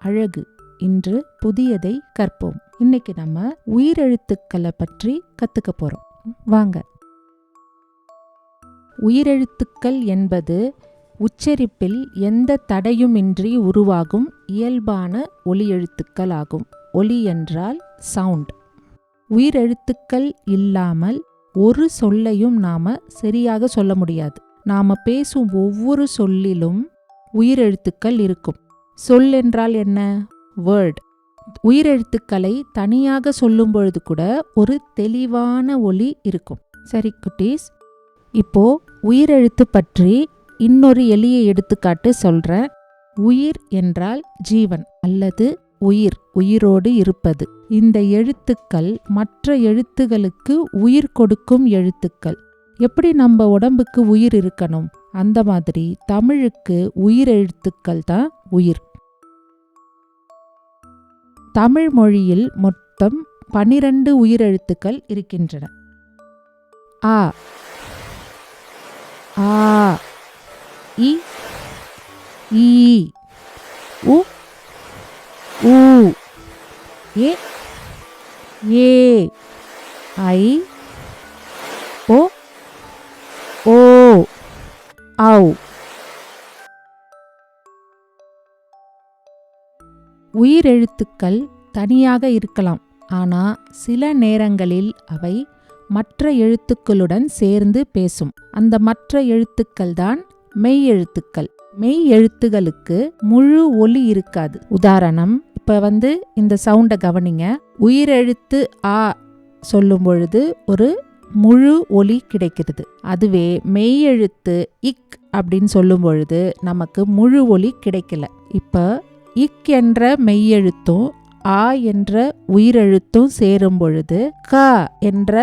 அழகு. இன்று புதியதை கற்போம். இன்னைக்கு நம்ம உயிரெழுத்துக்களை பற்றி கத்துக்க போறோம். வாங்க. உயிரெழுத்துக்கள் என்பது உச்சரிப்பில் எந்த தடையுமின்றி உருவாகும் இயல்பான ஒலி எழுத்துக்கள் ஆகும். ஒலி என்றால் சவுண்ட். உயிரெழுத்துக்கள் இல்லாமல் ஒரு சொல்லையும் நாம சரியாக சொல்ல முடியாது. நாம பேசும் ஒவ்வொரு சொல்லிலும் உயிரெழுத்துக்கள் இருக்கும். சொல் என்றால் என்ன? வேர்ட். உயிரெழுத்துக்களை தனியாக சொல்லும் பொழுது கூட ஒரு தெளிவான ஒலி இருக்கும். சரி குட்டீஸ், இப்போ உயிரெழுத்து பற்றி இன்னொரு எளிய எடுத்துக்காட்டு சொல்றேன். உயிர் என்றால் ஜீவன் அல்லது உயிர், உயிரோடு இருப்பது. இந்த எழுத்துக்கள் மற்ற எழுத்துகளுக்கு உயிர் கொடுக்கும் எழுத்துக்கள். எப்படி நம்ம உடம்புக்கு உயிர் இருக்கணும், அந்த மாதிரி தமிழுக்கு உயிரெழுத்துக்கள் தான் உயிர். தமிழ் மொழியில் மொத்தம் 12 உயிரெழுத்துக்கள் இருக்கின்றன. ஆ, ஆ, இ, ஈ, உ, ஊ, ஏ, ஏ, ஐ, ஓ, ஓ, ஔ. உயிரெழுத்துக்கள் தனியாக இருக்கலாம். ஆனா சில நேரங்களில் அவை மற்ற எழுத்துக்களுடன் சேர்ந்து பேசும். அந்த மற்ற எழுத்துக்கள் தான் மெய் எழுத்துக்கள். மெய் எழுத்துகளுக்கு முழு ஒலி இருக்காது. உதாரணம், இப்ப இந்த சவுண்டை கவனிங்க. உயிரெழுத்து ஆ சொல்லும் பொழுது ஒரு முழு ஒலி கிடைக்கிறது. அதுவே மெய் எழுத்து இக் அப்படின்னு சொல்லும் பொழுது நமக்கு முழு ஒலி கிடைக்கல. இப்ப இக் என்ற மெய்யெழுத்தும் ஆ என்ற உயிரெழுத்தும் சேரும் பொழுது க என்ற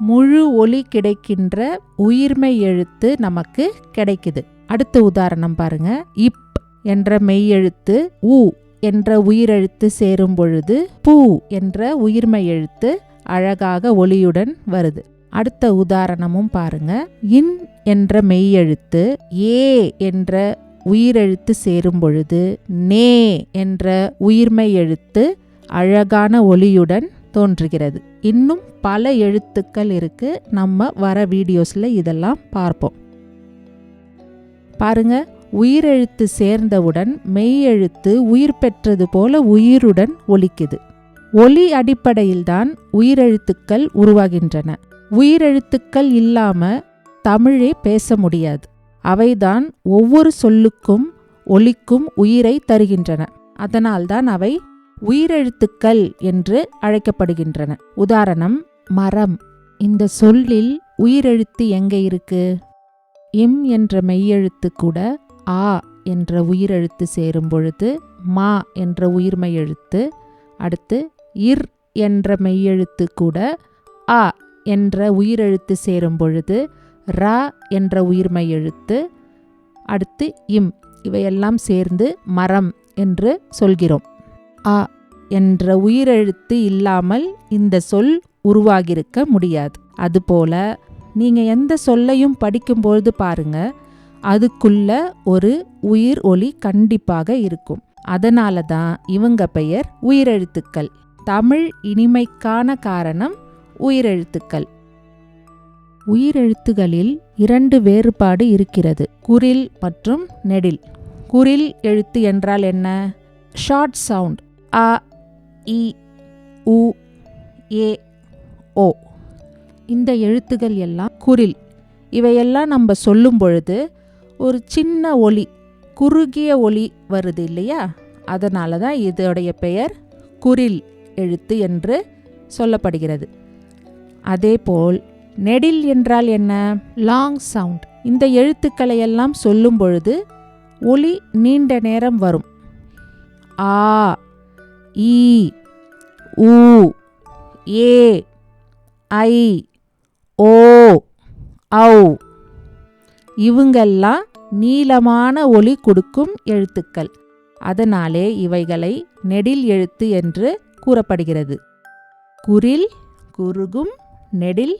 முழு ஒலி கிடைக்கின்ற உயிர்மெய் எழுத்து நமக்கு கிடைக்குது. அடுத்த உதாரணம் பாருங்க. இப் என்ற மெய்யெழுத்து உ என்ற உயிரெழுத்து சேரும் பொழுது பூ என்ற உயிர்மெய் எழுத்து அழகாக ஒலியுடன் வருது. அடுத்த உதாரணமும் பாருங்க. இன் என்ற மெய்யெழுத்து ஏ என்ற உயிரெழுத்து சேரும் பொழுது நே என்ற உயிர்மெய் எழுத்து அழகான ஒலியுடன் தோன்றுகிறது. இன்னும் பல எழுத்துக்கள் இருக்கு. நம்ம வர வீடியோஸ்ல இதெல்லாம் பார்ப்போம். பாருங்க, உயிரெழுத்து சேர்ந்தவுடன் மெய் எழுத்து உயிர் பெற்றது போல உயிருடன் ஒலிக்குது. ஒலி அடிப்படையில்தான் உயிரெழுத்துக்கள் உருவாகின்றன. உயிரெழுத்துக்கள் இல்லாம தமிழே பேச முடியாது. அவைதான் ஒவ்வொரு சொல்லுக்கும் ஒலிக்கும் உயிரை தருகின்றன. அதனால்தான் அவை உயிரெழுத்துக்கள் என்று அழைக்கப்படுகின்றன. உதாரணம், மரம். இந்த சொல்லில் உயிரெழுத்து எங்க இருக்கு? இம் என்ற மெய்யெழுத்து கூட ஆ என்ற உயிரெழுத்து சேரும் பொழுது மா என்ற உயிர்மெய் எழுத்து, அடுத்து இர் என்ற மெய்யெழுத்து கூட ஆ என்ற உயிரெழுத்து சேரும் பொழுது ரா என்ற உயிர்மெய் எழுத்து, அடுத்து இம், இவையெல்லாம் சேர்ந்து மரம் என்று சொல்கிறோம். ஆ என்ற உயிரெழுத்து இல்லாமல் இந்த சொல் உருவாகியிருக்க முடியாது. அதுபோல நீங்க எந்த சொல்லையும் படிக்கும்பொழுது பாருங்க, அதுக்குள்ள ஒரு உயிர் ஒலி கண்டிப்பாக இருக்கும். அதனால தான் இவங்க பெயர் உயிரெழுத்துக்கள். தமிழ் இனிமைக்கான காரணம் உயிரெழுத்துக்கள். உயிரெழுத்துகளில் 2 வேறுபாடு இருக்கிறது, குறில் மற்றும் நெடில். குறில் எழுத்து என்றால் என்ன? Short sound. அ, இ, உ, ஏ, ஓ. இந்த எழுத்துகள் எல்லாம் குறில். இவையெல்லாம் நம்ம சொல்லும் பொழுது ஒரு சின்ன ஒலி, குறுகிய ஒலி வருது இல்லையா? அதனால தான் இதோடைய பெயர் குறில் எழுத்து என்று சொல்லப்படுகிறது. அதேபோல் நெடில் என்றால் என்ன? Long sound. இந்த எழுத்துக்களை எல்லாம் சொல்லும் பொழுது ஒலி நீண்ட நேரம் வரும். ஆ, ஈ, ஊ, ஏ, ஐ, ஓ, ஔ. இவங்கெல்லாம் நீளமான ஒலி கொடுக்கும் எழுத்துக்கள். அதனாலே இவைகளை நெடில் எழுத்து என்று கூறப்படுகிறது. குறில் குறுகும், நெடில்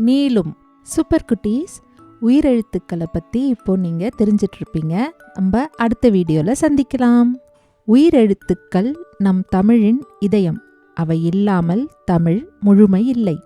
நீளும். சூப்பர் குட்டீஸ், உயிரெழுத்துக்களை பற்றி இப்போ நீங்கள் தெரிஞ்சிட்ருப்பீங்க. நம்ம அடுத்த வீடியோவில் சந்திக்கலாம். உயிரெழுத்துக்கள் நம் தமிழின் இதயம். அவை இல்லாமல் தமிழ் முழுமை இல்லை.